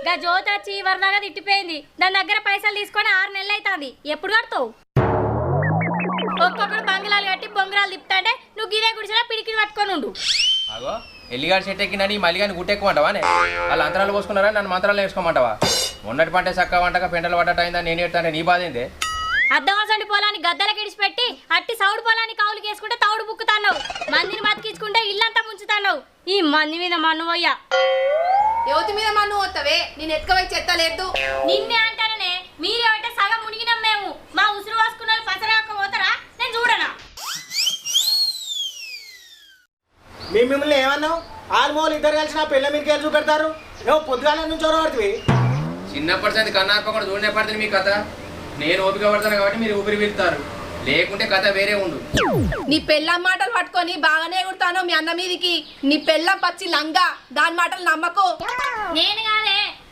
గా జ్యోతి వచ్చి వరదాగా తిట్టిపోయింది. దాని దగ్గర పైసలు తీసుకొని 6 నెలలు అవుతుంది. ఎప్పుడు కడతావు? ఒక్కొక్కడు బంగ్లాలు కట్టి బొంగరాలు తిప్పుతాంటే నువ్వు గిరే గుడిసెలా పిడికిని పట్టుకొని ఉండు. అగో ఎల్లిగాడు సెట్ ఎక్కినని మల్లిగాని గుట్టెక్కుమంటావా? వాళ్ళు అంతరాలు పోసుకున్నారా? నన్ను మంత్రాలు వేసుకోమంటావా? మొన్నటి పంట చక్క వంటక పెంటలు పడ్డట అయిందని నేను ఎడతానే నీ బాధ ఏందే? అద్దవాసండి పొలాన్ని గద్దలకి ఇడిచిపెట్టి అట్టి సౌడు పొలాన్ని కౌలుకి వేసుకుంటే తౌడు బుక్కుతాన్నావు. మందిని బతికించుకుంటే ఇల్లంతా ముంచుతాన్నావు. ఈ మంది మీద మన్ను పోయ్యా. యువతి మీద మన్ను పోతావే, నేను ఎత్తుకపోయి చెత్త లేదు. నిన్నే అంటాననే. మీరేమంటే సగం మునిగినాం మేము. మా ఉసురు వాసుకున్న వాళ్ళు పసరాక పోతారా? నేను చూడనా? మిమ్మల్ని ఏమన్నావు? ఆల్మోల్ ఇద్దరు కలిసి నా పిల్ల మీదకి వెళ్ళి చూపెడతారు. నువ్వు పొద్దుగాల నుంచి చూడబడుతుంది. చిన్నప్పటి సంది కన్నార్పకుండా చూడనే పడుతుంది మీ కథ. నేను ఓపిక పడతాను కాబట్టి మీరు ఊపిరి వెళ్తారు, లేకుంటే కథ వేరే ఉండు. నీ పెళ్ళం మాటలు పట్టుకొని బాగానే ఎగురుతాను మీ అన్న మీదికి. నీ పెళ్ళం పచ్చి లంగా, దాని మాటలు నమ్మకు. నేను కాదే